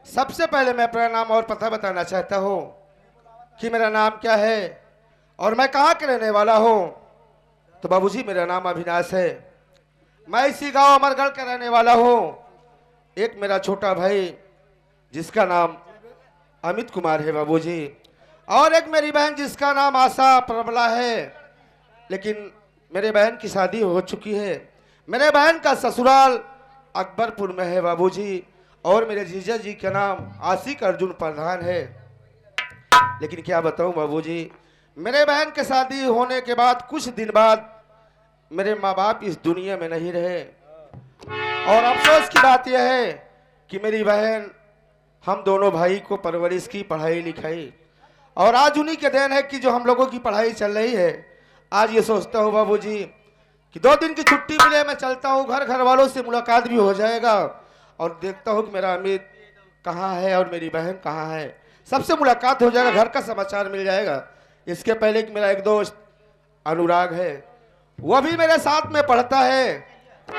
सबसे पहले मैं अपना नाम और पता बताना चाहता हूँ कि मेरा नाम क्या है और मैं कहाँ के रहने वाला हूँ। तो बाबूजी मेरा नाम अविनाश है, मैं इसी गांव अमरगढ़ का रहने वाला हूँ। एक मेरा छोटा भाई जिसका नाम अमित कुमार है बाबूजी, और एक मेरी बहन जिसका नाम आशा प्रबला है, लेकिन मेरे बहन की शादी हो चुकी है। मेरे बहन का ससुराल अकबरपुर में है बाबूजी, और मेरे जीजा जी का नाम आशिक अर्जुन प्रधान है। लेकिन क्या बताऊं बाबूजी, मेरे बहन के शादी होने के बाद कुछ दिन बाद मेरे माँ बाप इस दुनिया में नहीं रहे, और अफसोस की बात यह है कि मेरी बहन हम दोनों भाई को परवरिश की, पढ़ाई लिखाई, और आज उन्हीं के देन है कि जो हम लोगों की पढ़ाई चल रही है। आज ये सोचता हूँ बाबूजी कि 2 दिन की छुट्टी मिले, मैं चलता हूँ घर वालों से मुलाकात भी हो जाएगा, और देखता हूँ कि मेरा अमित कहाँ है और मेरी बहन कहाँ है, सबसे मुलाकात हो जाएगा, घर का समाचार मिल जाएगा। इसके पहले कि मेरा एक दोस्त अनुराग है, वह भी मेरे साथ में पढ़ता है,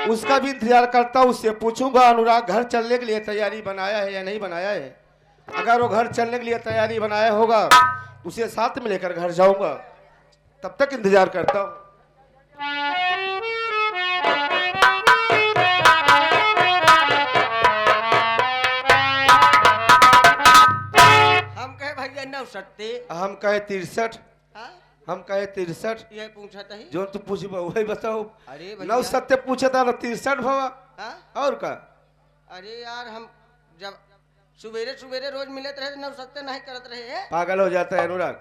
उसका भी इंतजार करता हूँ। उससे पूछूंगा अनुराग घर चलने के लिए तैयारी बनाया है या नहीं बनाया है। अगर वो घर चलने के लिए तैयारी बनाया होगा उसे साथ में लेकर घर जाऊंगा, तब तक इंतजार करता हूँ। हम कहे भैया 69 हम कहे 63, हम कहे 63। ये पूछा था जो तू पूछ वही बताओ। अरे 69 पूछा था ना 63 भवा और का। अरे यार हम जब सुबेरे सुबेरे रोज मिलते रहे 69 नहीं करत रहे है? पागल हो जाता है अनुराग।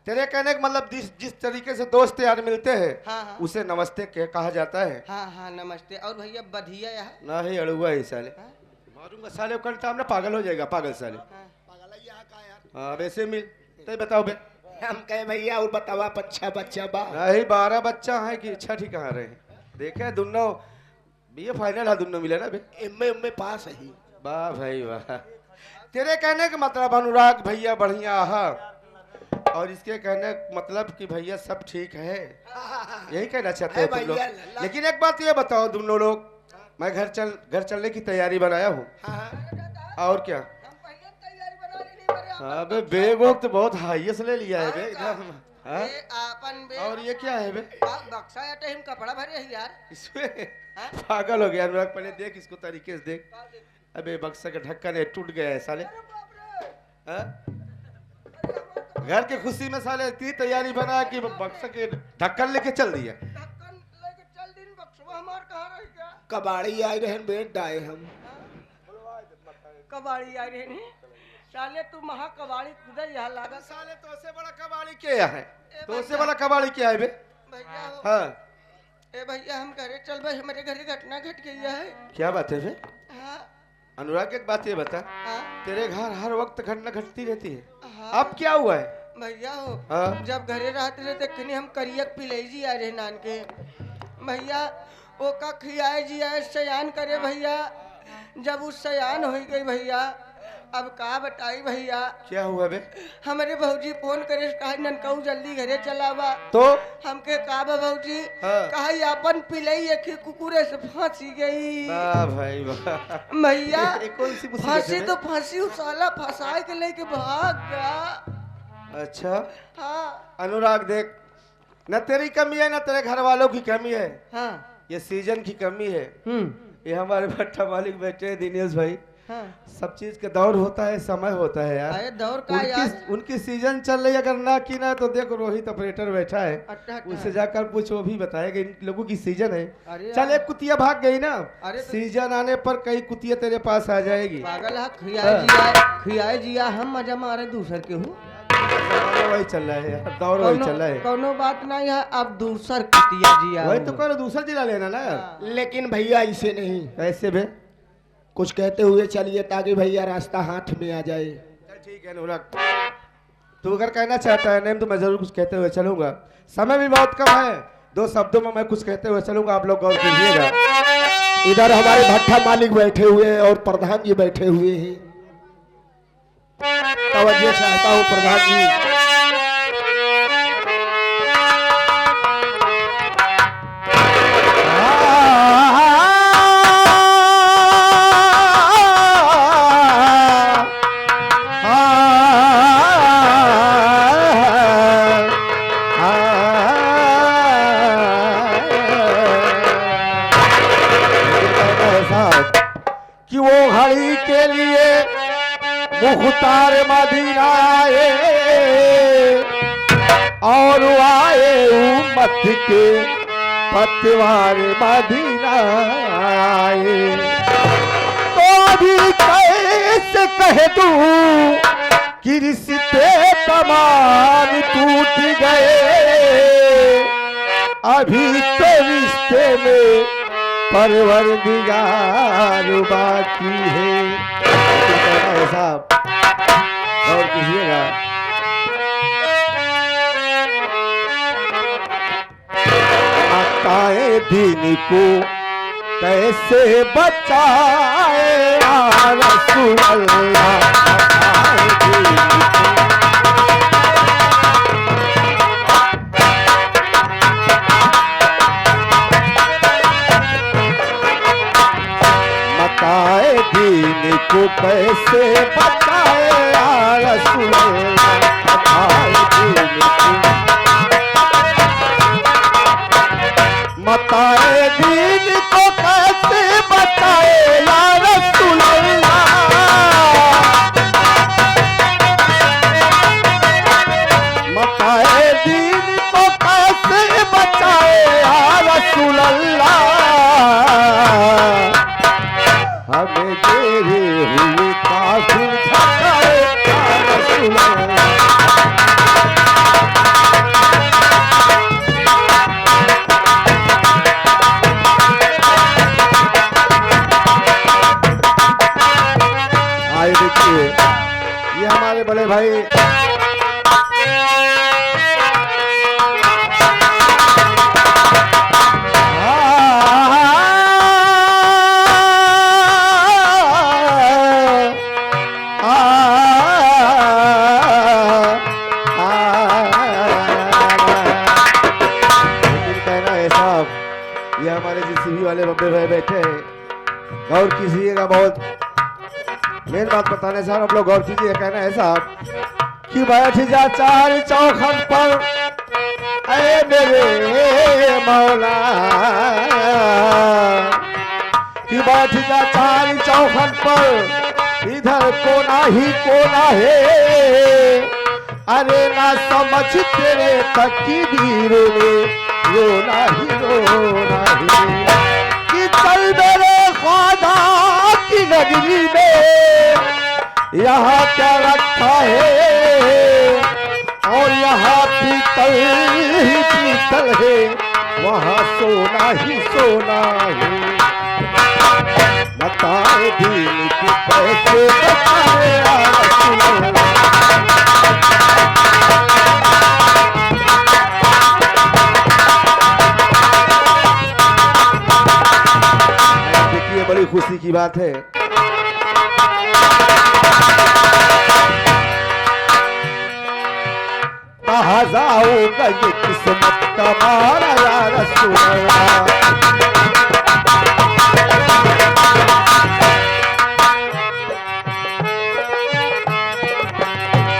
तेरे कहने का मतलब जिस तरीके से दोस्त यार मिलते हैं उसे नमस्ते कहा जाता है। हाँ नमस्ते। और भैया बधिया यहाँ नहीं अड़ुआ ही साले, मारूंगा साले कल टाइम ना, पागल हो जाएगा पागल साले। हाँ वैसे मिल तो बताओ बे। हम कहे भैया और बतावा अच्छा बच्चा बा नहीं 12 बच्चा है कि अच्छा ठीक कहाँ रहे देखे दोनों बीए फाइनल है, दोनों मिले ना बे। एमए पास है। वाह भाई वाह। तेरे कहने का मतलब अनुराग भैया बढ़िया है, और इसके कहने का मतलब कि भैया सब ठीक है, यही कहना चाहते हो तुम लोग। लेकिन एक बात ये बताओ दोनों लोग, मैं घर चलने की तैयारी बनाया हूँ। और क्या अबे बेग तो बहुत हाईएस्ट ले लिया है बे एकदम। और ये क्या है बे? बक्सा या टाइम कपड़ा भरे है यार इसमें। पागल हो गया अनुराग, पहले देख इसको तरीके से देख। अबे बक्सा का ढक्कन है टूट गया है साले। घर की खुशी में साले इतनी तैयारी बना कि बक्सा के ढक्कन लेके चल दिया। कबाड़ी आए रहे बेट डाए हम कबाड़ी आई रहे साले तू महा कबाड़ी खुदा यहाँ लागा साले तो से बड़ा कबाड़ी क्या है? तो से बड़ा कबाड़ी क्या है बे? भैया हाँ ए भैया हम घरे चल भाई, हमारे घरे घटना घट गई है। क्या बात है बे? हाँ अनुराग एक बात ये बता, तेरे घर हर वक्त घटना घटती रहती है, अब क्या हुआ है? भैया हो जब घरे रहते रहे देखनी हम करियक पिलेजी आ रहे नान के भैया, वो का खियाए जियाए सयान करे भैया। जब उस सयान हो गई भैया, अब का बताई भैया। क्या हुआ बे? हमारे भौजी फोन करे कहा ननकाऊ जल्दी घरे चलावा। तो हमके कहा भौजी कहा अपन पिलई एक कुकुरे से फांसी गई। वाह भाई वाह भैया कौन सी फांसी तो फांसी उस साला फंसाए के लेके भाग गया। अच्छा हाँ अनुराग देख, न तेरी कमी है न तेरे घर वालों की कमी है, हाँ ये सीजन की कमी है। ये हमारे भट्टा मालिक बैठे हैं दिनेश भाई। सब चीज के दौर होता है, समय होता है यार। अरे दौर का यार उनकी सीजन चल रही है, अगर ना की ना तो देखो रोहित ऑपरेटर बैठा है, उससे जाकर पूछ, वो भी बताएगा इन लोगों की सीजन है। चल एक कुतिया भाग गई ना, सीजन आने पर कई कुतिया तेरे पास आ जाएगी। पागल है खियाए जिया हम मजा मारे दूसर के हूँ। वही चल रहा है यार, दौर वही चल रहा है। कोनो बात नहीं है, अब दूसर कुतिया जिया वही तो करो, दूसरा जिला लेना ना यार। लेकिन भैया ऐसे नहीं, ऐसे भी कुछ कहते हुए चलिए ताकि भैया रास्ता हाथ में आ जाए। ठीक है अनुराग, तू अगर कहना चाहता है नहीं तो मैं जरूर कुछ कहते हुए चलूंगा। समय भी बहुत कम है, 2 शब्दों में मैं कुछ कहते हुए चलूंगा, आप लोग गौर कीजिएगा। इधर हमारे भट्टा मालिक बैठे हुए हैं और प्रधान जी बैठे हुए हैं। तवज्जो चाहता हूँ प्रधान जी। मुख्तार मदीना आए और आए उम्मत के पतवार मदीना आए। तो अभी कैसे कह दूं कि रिश्ते तमाम टूट गए, अभी तो रिश्ते में परवरदिगार बाकी है। साहब और कीजिएगा। आकाए दीन को कैसे बचाए या रसूल अल्लाह, आकाए दीन को। मकाए दीन को कैसे बचाए या रसूल अल्लाह, मकाए दीन को। मकाए दीन को कैसे बचाए या रसूल अल्लाह, मकाए दीन को कैसे बचाए या रसूल अल्लाह। हमें तेरे हुए काफिर ठहराए या रसूल अल्लाह। आइए देखिए, ये हमारे बड़े भाई ये हमारे जीसीबी वाले बब्बे भाई बैठे हैं, गौर कीजिएगा। बहुत मेन बात बताने साहब, आप लोग गौर कीजिए। कहना है साहब कि बैठ जा चार चौखट पर ऐ मेरे मौला, कि बैठ जा चार चौखट पर, इधर कोना ही कोना है। अरे ना समझ तेरे तकदीर में रोना ही रोना है, कि चल मेरे ख्वाजा की नगरी में, यहाँ क्या रखा है और यहाँ पीतल ही पीतल है, वहाँ सोना ही सोना है। बताए दीन को कैसे बताए या रसूल अल्लाह। बड़ी खुशी की बात है, कहाँ जाऊंगा ये किस्मत का मारा या रसूल अल्लाह।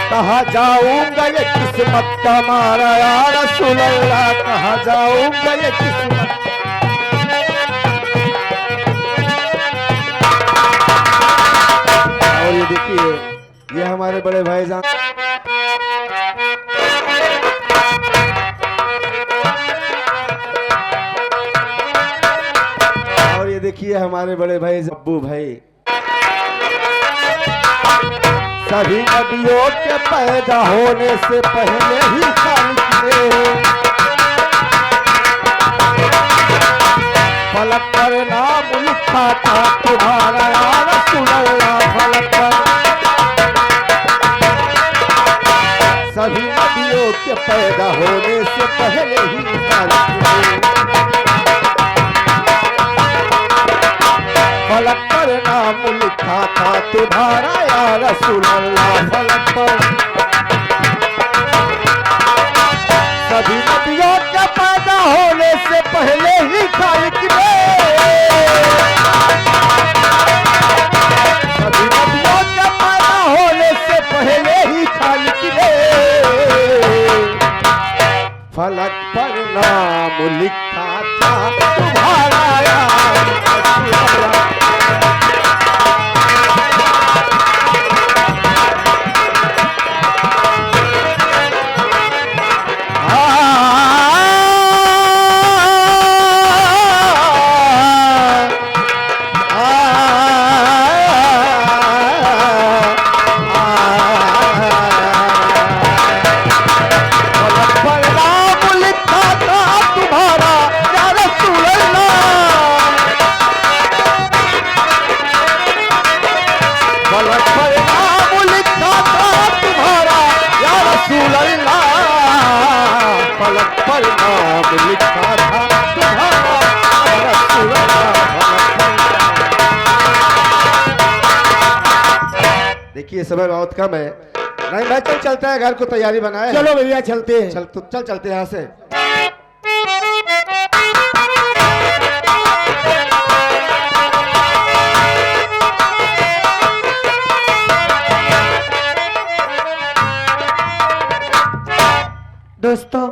कहाँ जाऊंगा ये किस्मत का मारा या रसूल अल्लाह, कहाँ जाऊंगा ये किस्मत। और ये देखिए, ये हमारे बड़े भाईजान और ये देखिए हमारे बड़े भाई जब्बू भाई। सभी नबियों के पैदा होने से पहले ही खालिक ने फलक पर नाम लिखा था तुम्हारा या रसूल अल्लाह। फलक पर सभी नबियों के पैदा होने से पहले ही फलक पर नाम लिखा था तुम्हारा या रसूल अल्लाह। फलक पर सभी नबियों के पैदा होने से पहले ही खालिक ने सभी नबियों के पैदा होने से पहले ही खालिक ने फलक पर नाम लिखा था तुम्हारा या रसूल अल्लाह। देखिए समय बहुत कम है। नहीं भाई चल चलते हैं, घर को तैयारी बनाए। चलो भैया चलते हैं। चल चल चलते हैं यहाँ से। दोस्तों,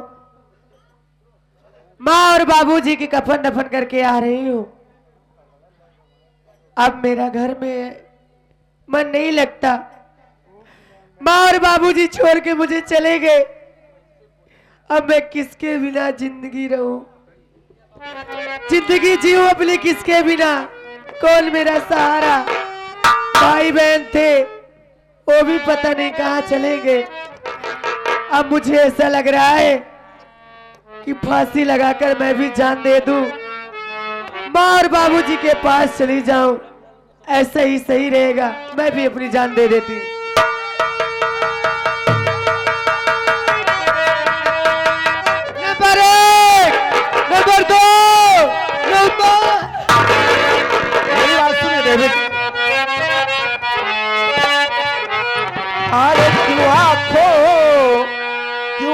माँ और बाबूजी की कफन दफन करके आ रही हूँ। अब मेरा घर में मन नहीं लगता। माँ और बाबूजी छोड़ के मुझे चले गए। अब मैं किसके बिना जिंदगी रहूं? जिंदगी जीऊं अपनी किसके बिना? कौन मेरा सहारा? भाई बहन थे, वो भी पता नहीं कहाँ चले गए। अब मुझे ऐसा लग रहा है कि फांसी लगाकर मैं भी जान दे दूं, माँ और बाबूजी के पास चली जाऊं। ऐसा ही सही रहेगा, मैं भी अपनी जान दे देती हूँ। Number 1, number 2, number. मेरी बात सुनिए डेविड। अरे क्यों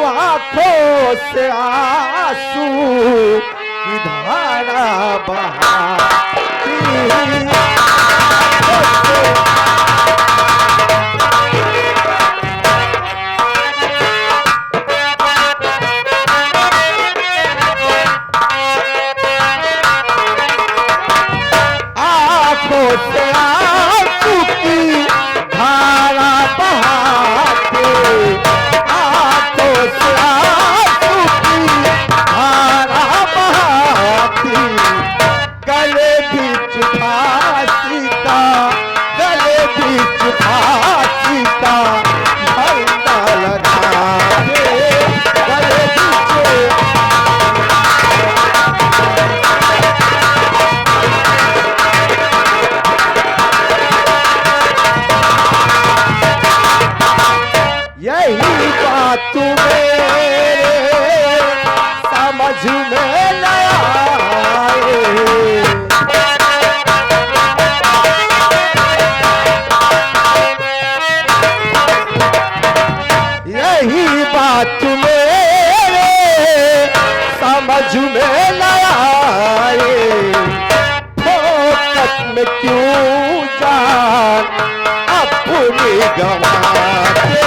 आंखों से आंसू की धारा बहाती? आंखों से आंसू की धारा बहाते, आंखों से आंसू की धारा बहाती, गले बीच फांसी का, गले बीच फांसी का फंदा लगा दे, गले बीच। यही बात मेरे समझ में न आए, यही बात मेरे समझ में न आए। फोकस में क्यों जान अपनी गंवाते,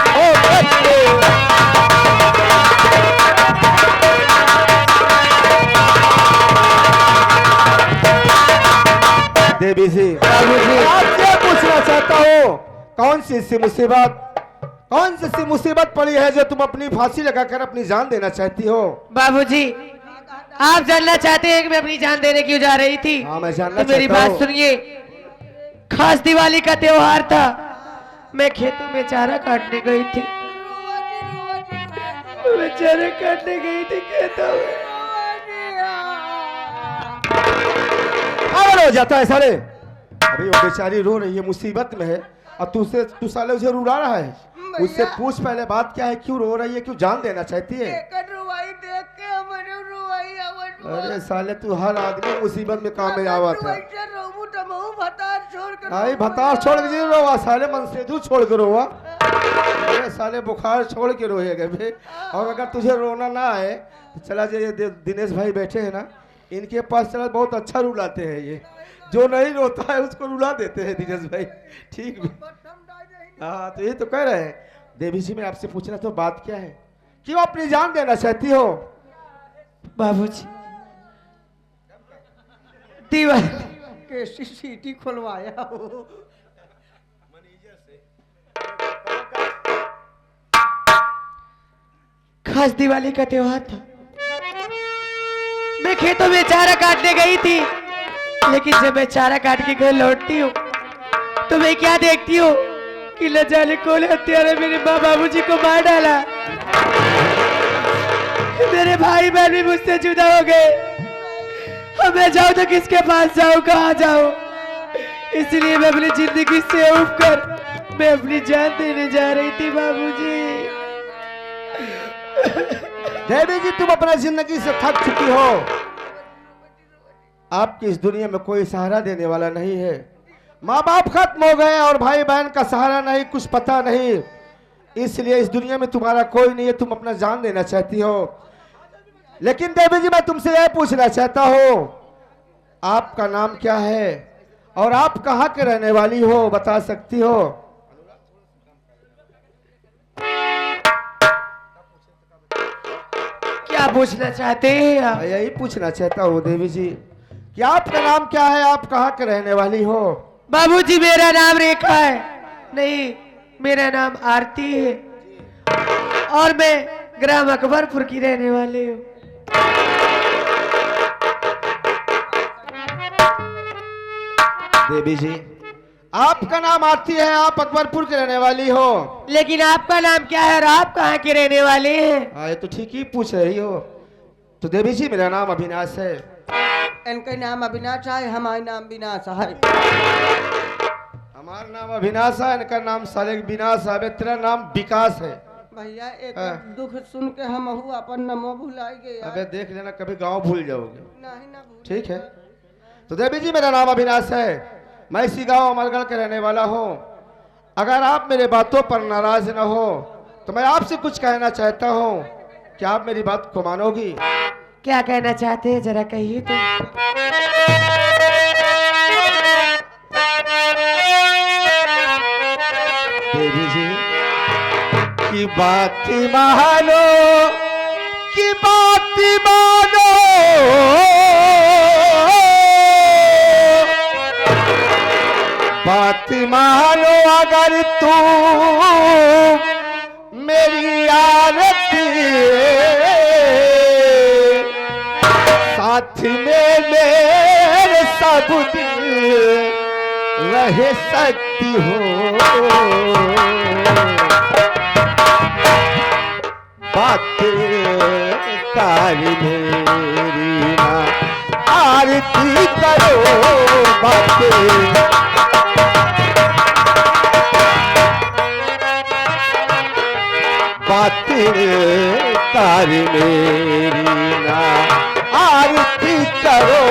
फोकस में। देवी जी, आपसे पूछना चाहता हूँ, कौन सी ऐसी मुसीबत, कौन सी ऐसी मुसीबत पड़ी है जो तुम अपनी फांसी लगाकर अपनी जान देना चाहती हो? बाबूजी, आप जानना चाहते हैं कि मैं अपनी जान देने क्यों जा रही थी? हाँ, मैं जानना तो मेरी चाहता बात हूँ। सुनिए। खास दिवाली का त्योहार था, मैं खेतों में चारा काटने गई थी। मैं चारा काटने गई थी खेतों में। पागल हो जाता है साले। अभी वो बेचारी रो रही है, मुसीबत में है, और तू साले उसे रुला रहा है। उससे पूछ पहले बात क्या है, क्यों रो रही है, क्यों जान देना चाहती है? अरे साले तू हर आदमी मुसीबत में काम में आवत है। भाई भतार छोड़ के नहीं रोवा साले, मनसेधु छोड़ के रोवा। अरे साले बुखार छोड़ के रोएगा बे। और अगर तुझे रोना ना आए तो चला जाइए, दिनेश भाई बैठे हैं ना, इनके पास चला, बहुत अच्छा रुलाते हैं ये। जो नहीं रोता है उसको रुला देते हैं दिनेश भाई। ठीक भी। हाँ तो ये तो कह रहे हैं। देवी जी, मैं आपसे पूछना तो बात क्या है, क्यों अपनी जान देना चाहती हो? बाबूजी, दिवाली कैसी सीटी खुलवाया हो। खास दिवाली का त्योहार था, मैं खेतों में चारा काटने गई थी। लेकिन जब मैं चारा काट के घर लौटती हूँ तो मैं क्या देखती हूँ कि न जाने कौन हत्यारा मेरे माँ बाबूजी को मार डाला। मेरे भाई बहन भी मुझसे जुदा हो गए। अब मैं जाऊँ तो किसके पास जाऊँ, कहाँ जाऊँ? इसलिए मैं अपनी जिंदगी से उब कर मैं अपनी जान देने जा रही थी बाबूजी। देवी जी, तुम अपना जिंदगी से थक चुकी हो। आपकी इस दुनिया में कोई सहारा देने वाला नहीं है। माँ बाप खत्म हो गए और भाई बहन का सहारा नहीं, कुछ पता नहीं, इसलिए इस दुनिया में तुम्हारा कोई नहीं है, तुम अपना जान देना चाहती हो। लेकिन देवी जी मैं तुमसे यह पूछना चाहता हूँ, आपका नाम क्या है और आप कहाँ के रहने वाली हो, बता सकती हो? क्या पूछना चाहते हैं आप? मैं यही पूछना चाहता हूँ देवी जी कि आपका नाम क्या है, आप कहाँ के रहने वाली हो? बाबूजी मेरा नाम रेखा है। नहीं, मेरा नाम आरती है और मैं ग्राम अकबरपुर की रहने वाली हूँ। देवी जी आपका नाम आरती है, आप अकबरपुर के रहने वाली हो, लेकिन आपका नाम क्या है और आप कहाँ के रहने वाले हैं? हाँ ये तो ठीक ही पूछ रही हो। तो देवी जी मेरा नाम अविनाश है। इनका नाम अविनाश है, हमारा नाम विनाश है। हमारा नाम अविनाश है, इनका नाम साले विनाश है, तेरा नाम विकास है। भैया एक हाँ। दुख सुन के हम अपन नमो भुलाई गए यार। अबे देख लेना कभी गांव भूल जाओगे। नहीं ना भूल। ठीक है। तो देवी जी मेरा नाम अविनाश है, मैं इसी गांव अमरगढ़ के रहने वाला हूँ। अगर आप मेरे बातों पर नाराज न हो तो मैं आपसे कुछ कहना चाहता हूँ, क्या आप मेरी बात को मानोगी? क्या कहना चाहते हैं जरा कहिए तो। देवी जी की बात मानो, की बात मानो, बात मानो अगर तू मेरी आरती साथ में मेरे सब दिन रह सकती हो। बातें तारी मेरी माँ आरती करो, बातें बातें तारी मेरी ना आरती करो,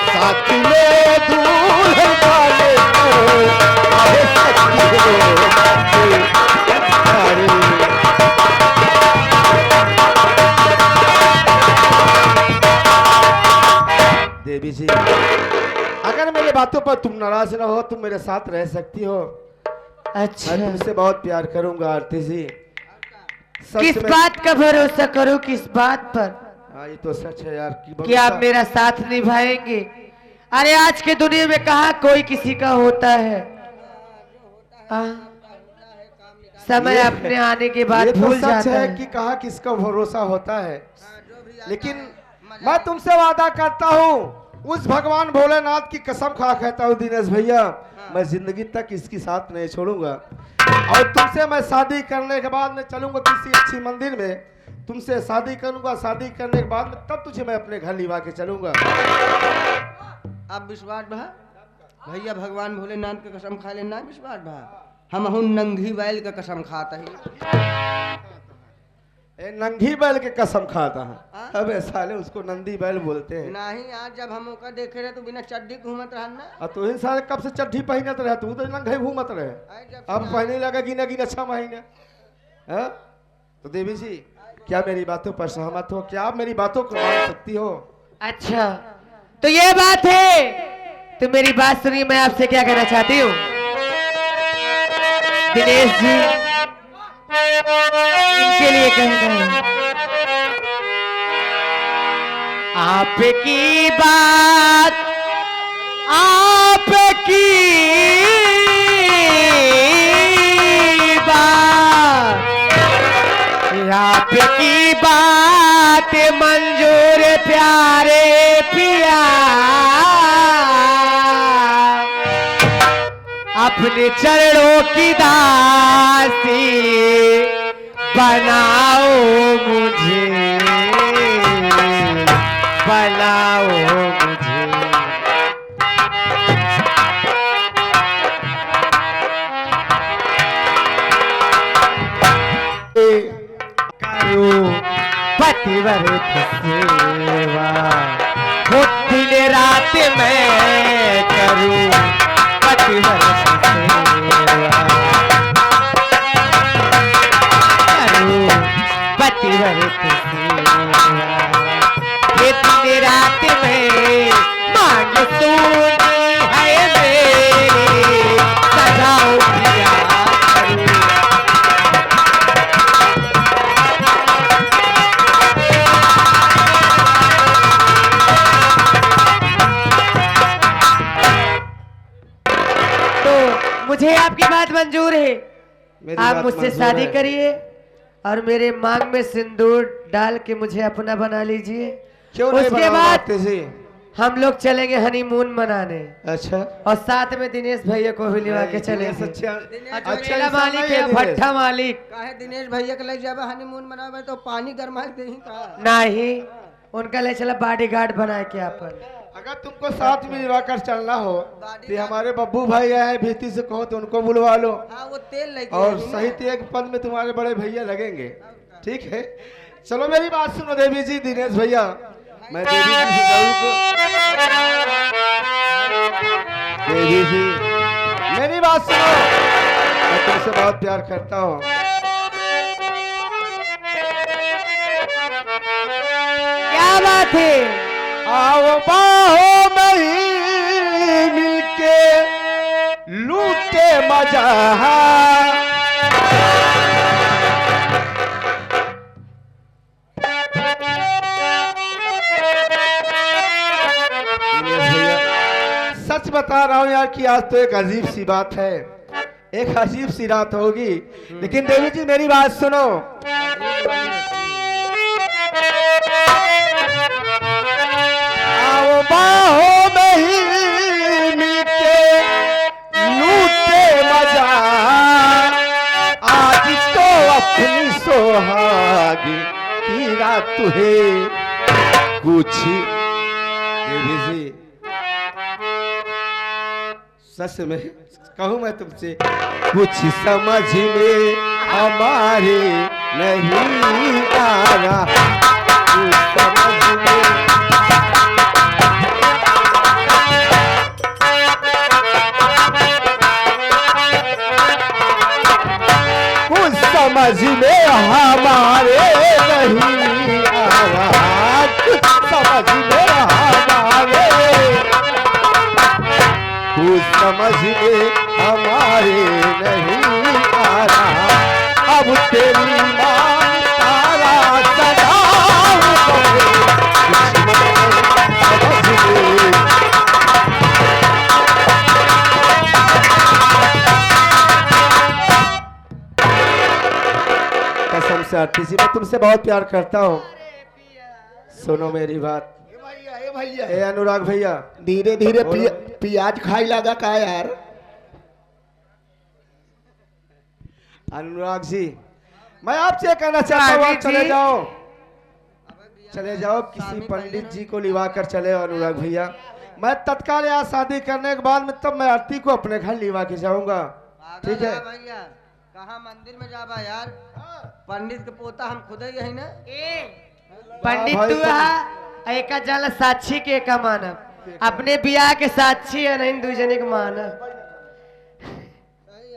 साथ में दूल्हन वाले को आए सकती हो। बातें तारी देवी जी अगर मेरी बातों पर तुम नाराज न हो, तुम मेरे साथ रह सकती हो। अच्छा, मैं तुमसे बहुत प्यार करूंगा आरती जी। सच किस में- बात का भरोसा करो, किस बात पर हाँ ये तो सच है यार कि आप मेरा साथ निभाएंगे? अरे आज के दुनिया में कहाँ कोई किसी का होता है। समय ये- अपने आने के बाद ये तो भूल सच जाता है है। कि कहाँ किसका भरोसा होता है, लेकिन मैं तुमसे वादा करता हूँ, उस भगवान भोलेनाथ की कसम खा कहता हूँ दिनेश भैया, मैं जिंदगी तक इसकी साथ नहीं छोड़ूंगा। और तुमसे मैं शादी करने के बाद में चलूंगा किसी अच्छी मंदिर में, तुमसे शादी करूंगा, शादी करने के बाद में तब तुझे मैं अपने घर लिवा के चलूंगा। आप विश्वास भा भैया भगवान भोलेनाथ के कसम खा लेना विश्वास भा, हम हूँ नंगी बैल का कसम खाता ही। ए नंगी बैल के कसम खाता है। हाँ? अबे साले उसको नंदी बैल बोलते हैं। नहीं आज जब हम ओका देखे रहे तो बिना चड्डी घूमत रहा ना। और तू इन साले कब से चड्ढी पहनत रहे, तू तो नंगे घूमत रहे, आए जब अब पहने लगा गिना गिना 6 महीने। हाँ? तो देवी जी क्या मेरी बातों पर सहमत हो, क्या आप मेरी बातों को मान सकती हो? अच्छा तो ये बात है, तो मेरी बात सुनिए, मैं आपसे क्या कहना चाहती हूँ दिनेश जी, इनके लिए कहना है। आपकी बात, आपकी बात, आपकी बात मंजूर प्यारे पिया, अपने चरणों की दासी बनाओ मुझे, बनाओ मुझे। करो पतिव्रत सेवा, हो दिन रात मैं करूं पतिव्रत सेवा ये दिन रात में मांग सुनी है मेरी सजाओ पिया तो मुझे आपकी बात मंजूर है। मेरी आप बात मुझसे मंजूर शादी है। करिए और मेरे मांग में सिंदूर डाल के मुझे अपना बना लीजिए। क्यों नहीं उसके बनाओ बाद आपके से? हम लोग चलेंगे हनीमून मनाने अच्छा और साथ में दिनेश भैया को भी लिवा के चलेंगे। अच्छा अच्छा अच्छा मेरा इंसान मालिक नहीं है दिनेश। भट्ठा मालिक काहे दिनेश भैया के लग जाबे हनीमून मनावे तो पानी गरमा दे का। नहीं, उनका ले चला बॉडीगार्ड बना के अपन। अगर तुमको साथ में लिवा कर चलना हो तो हमारे बब्बू भाई आए भीती से कहो तो उनको बुलवा लो हाँ वो तेल लेके और आई ना। सही एक पद में तुम्हारे बड़े भैया लगेंगे। ठीक है, चलो मेरी बात सुनो देवी जी, दिनेश भैया, मैं देवी जी से देवी जी मेरी बात सुनो, मैं तुमसे बहुत प्यार करता हूँ। क्या बात है? आओ बाहों में ही मिलके लूटे मजा। सच बता रहा हूँ यार कि आज तो एक अजीब सी बात है, एक अजीब सी रात होगी, लेकिन देवी जी मेरी बात सुनो। आओ बाहों में ही मिलके लूटे मजा, आज तो अपनी सोहागी की रात है कुछ। देवी जी सच में कहूँ मैं तुमसे, कुछ समझ में हमारे नहीं आ रहा, कुछ समझ में कुछ समझ में हमारे नहीं आ रहा, कुछ समझ में हमारे कुछ समझ में हमारे नहीं आ रहा। अब तेरी मांग तारा सदाम करे, कुछ समझ में कसम से आती सी, मैं तुमसे बहुत प्यार करता हूँ। सुनो मेरी बात। ए अनुराग भैया, धीरे धीरे प्याज खाई लगा का यार। अनुराग जी मैं आपसे कहना चाहता हूँ, आप चले जाओ, चले जाओ, किसी पंडित जी को लिवा कर चले अनुराग भैया। मैं तत्काल यहाँ शादी करने के बाद में तब मैं आरती को अपने घर लिवा के जाऊंगा। ठीक है भैया, कहाँ मंदिर में जाबा यार, पंडित के पोता हम खुद ही यही ना। पंडित भाई तू आ एका जल साक्षी के का मानव, अपने बियाह के साक्षी है नहीं दूजने के मानव।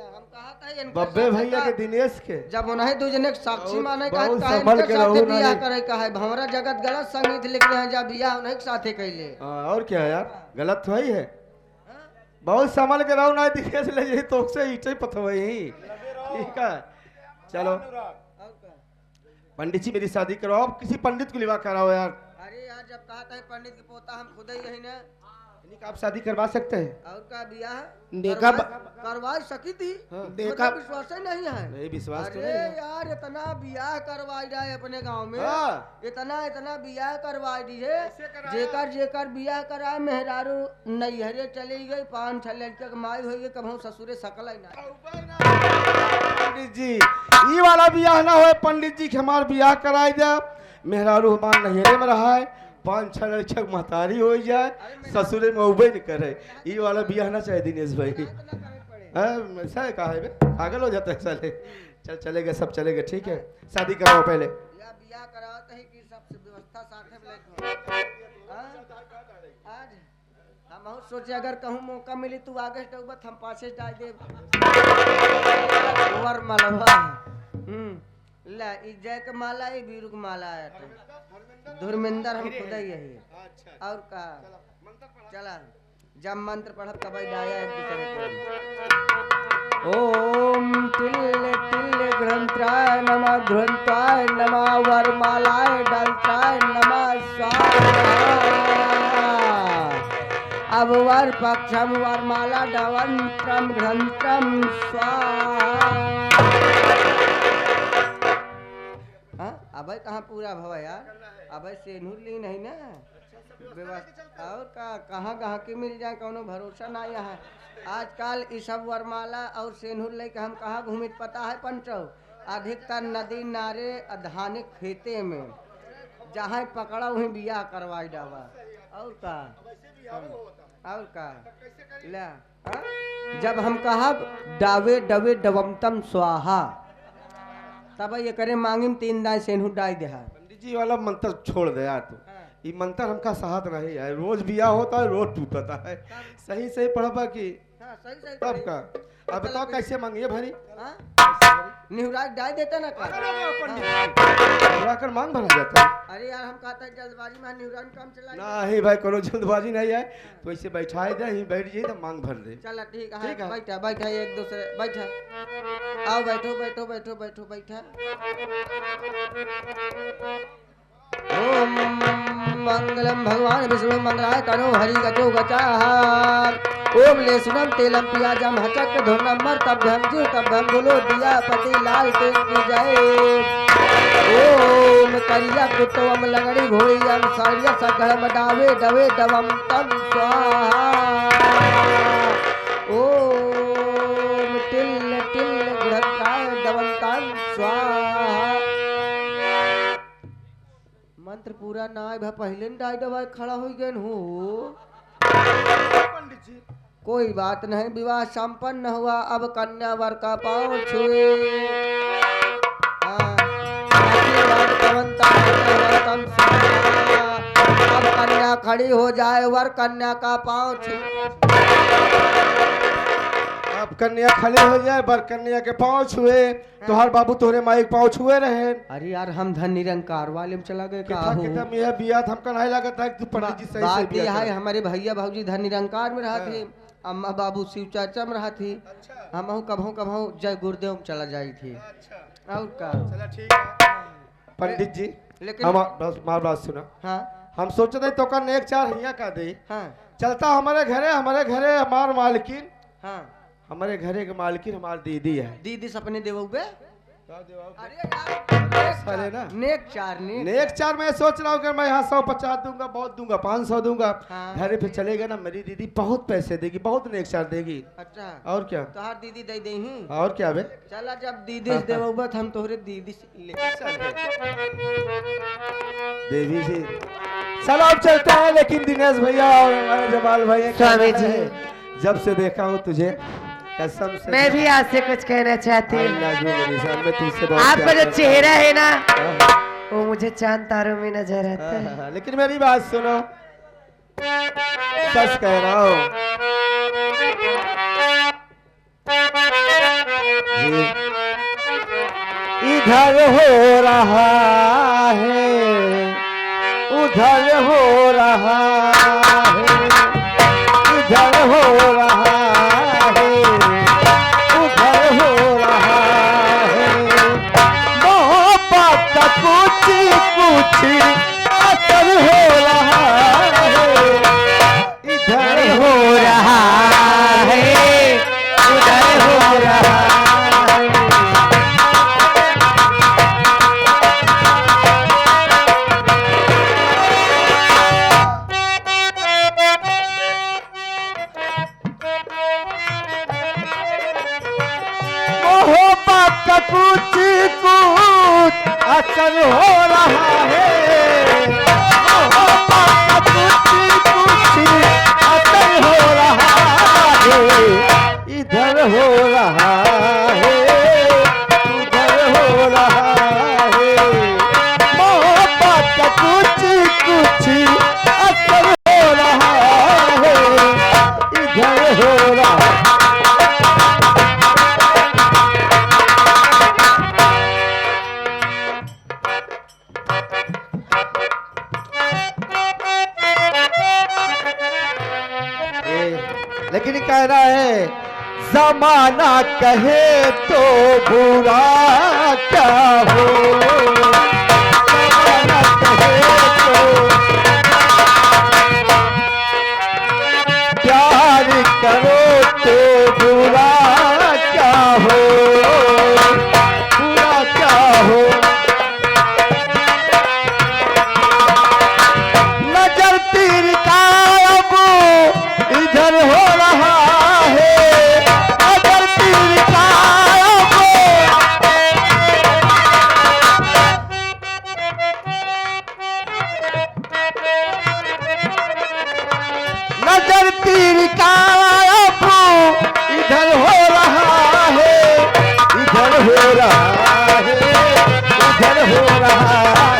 हम कहा था इनके बब्बे साथ भैया के दिनेश के जब उन्हें दूजने के साक्षी माने का बहुत काहे संभल इनके के साथे रहो बियाह ना। करे का है। भंवरा जगत गलत संगीत लिख रहे हैं, जब बियाह उन्हें के साथे कैले। हाँ, और क्या यार, गलत तो ही है। बहुत संभल के रहो ना, दिनेश ले यही तो से ईटे पथवही। ठीक है, चलो पंडित जी मेरी शादी कराओ, आप किसी पंडित को लिवा कराओ यार। अरे यार जब कहा था पंडित के पोता हम खुद ही यही ना। इन्हीं का आप शादी करवा सकते हैं। और का बियाह देखा करवा सकी थी, देखा विश्वास ही नहीं है। नहीं विश्वास तो अरे नहीं है। यार इतना बियाह करवाई जाए अपने गांव में, हाँ। इतना बियाह करवाई दी है। जेकर बियाह कराए मेहरारू नैहरे चली गई, 5-6 लड़के के माई हो गई, कभी ससुरे सकल ही ना। पंडित जी ये वाला बियाह ना हो, पंडित जी के हमार बियाह कराई दे, मेहरारू हमार नैहरे में रहा है, 5-6 लड़के महतारी हो जाए, ससुरे में उबे न करे। ये वाला बियाह ना चाहे दिनेश भाई। ऐसा है, कहा है बे, पागल हो जाता है साले। चल चलेगा, सब चलेगा। ठीक है, शादी कराओ पहले। बियाह कराते हैं कि सब व्यवस्था साथे में लेके आज हम हम सोचे अगर कहूँ मौका मिली तू आगे डूबत हम पाछे डाल दे वर मलवा ला ई जय के माला ई वीरू के माला है धर्मेंद्र हम खुद ही यही और का चला जब मंत्र पढ़ब तब डाया एक दूसरे को ओम तिल्ले तिल्ले ग्रंथाय नमः ध्रुवंताय नमः वरमालाय दंताय नमः स्वाहा अब वर पक्षम वरमाला डवंत्रम ग्रंथम स्वाहा अबे कहाँ पूरा भवा यार अबे सेनूर ली नहीं ना व्यवस्था और कहाँ कहाँ की मिल जाए कोनो भरोसा ना यहाँ आजकल इस सब वरमाला और सेनूर लेके हम कहाँ घूमित पता है पंचो अधिकतर नदी नारे धानिक खेते में जहाँ पकड़ा वहीं बियाह करवाई डावा और का ला जब हम कहा डावे डवे डवमतम स्वाहा तब ये करे मांगिम 3 दाई सेनहु डाई दे पंडित जी वाला मंत्र छोड़ दे यार तू ये मंत्र हमका साहत नहीं है रोज बिया होता है रोज टूटता है सही सही पढ़बा की सही तब का अब बताओ कैसे मांगिए भरी निहुरा डाई देता ना का कर मांग भरा जाता है अरे यार हम कहता है जल्दबाजी में निहुरा काम चला नहीं भाई कोनो जल्दबाजी नहीं है तो ऐसे बैठाए दे यहीं बैठ जाइए तो मांग भर दे चला ठीक है बैठा बैठा एक दूसरे बैठा आओ बैठो बैठो बैठो बैठो बैठा ओम मंगलम भगवान विष्णु मंगलाय तनो हरि गजो गचाः ओम लेसुनम तेलम पियाजम हचक धुर्नम्बर तभ्यम जीव तभ्यम बोलो दिया पति लाल तेल की जय ओम करिया कुतवम लगड़ी घोड़ियम सारिया सगड़म डावे डवे डवम तम स्वाहा ओम टिल टिल ग्रहकाय डवंताम स्वाहा मंत्र पूरा ना आए पहले डाई दवाई खड़ा हो गए हो कोई बात नहीं विवाह संपन्न हुआ अब कन्या वर का पाँव छुए अब कन्या खड़ी हो जाए वर कन्या का पाँव छुए अब कन्या खड़े हो जाए बर कन्या के पाँव छुए तोहर बाबू तोहरे माई के पाँव छुए रहे अरे यार हम धन निरंकार वाले में चला गए कितना कितना यह बिया हमका नहीं लगता है कि तू पंडित जी सही बात यह है हमारे भैया भाजी धन निरंकार में रहा थे अम्मा बाबू शिव चाचा में रहा थी हम कभों कभों जय गुरुदेव में चला जाई थी और का चला ठीक है पंडित जी लेकिन हम बस मार बात सुना हाँ हम सोचते तो का नेक चार हिया का दे हाँ चलता हमारे घरे हमार मालकिन हाँ हमारे घरे के मालकिन हमारी दीदी है दीदी सपने देवो बे अरे ना नेक चार नेक चार मैं सोच रहा हूँ कि मैं यहाँ 150 दूंगा बहुत दूंगा 500 दूंगा हाँ। घरे पे चलेगा ना मेरी दीदी बहुत पैसे देगी बहुत नेक चार देगी अच्छा और क्या तोहार दीदी दे दे ही और क्या बे चला जब दीदी से देवो बे हम तोहरे दीदी से ले देवी जी चलो अब चलते हैं लेकिन दिनेश भैया और हमारे जमाल भैया स्वामी जी। जब से देखा हूँ तुझे कसम से मैं भी आज से कुछ कहना चाहती हूँ मैं तुझसे बहुत आपका प्यार जो करता चेहरा है ना हूँ। वो मुझे चांद तारों में नजर आता है हाँ, लेकिन मेरी बात सुनो सच कह रहा हूँ जी इधर हो रहा है उधर हो रहा है इधर हो रहा है उधर हो रहा है मोहब्बत का कुछ कुछ असर हो रहा है इधर हो रहा है उधर हो रहा है मोहब्बत का कुछ कुछ असर हो रहा है मोहब्बत का कुछ कुछ असर हो रहा है इधर हो रहा है उधर हो रहा है मोहब्बत का कुछ कुछ असर हो रहा है जमाना कहे तो बुरा क्या हो, जमाना कहे तो प्यार करो तो बुरा क्या हो, बुरा क्या हो। नजर तीर का अब इधर हो रहा है, नजर तीर का अब नजर तीर का अब इधर हो रहा है, इधर हो रहा है, इधर हो रहा है।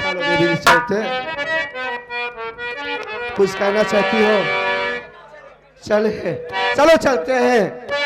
चलो बेबी चलते हैं। कुछ कहना चाहती हो? चले चलो चलते हैं।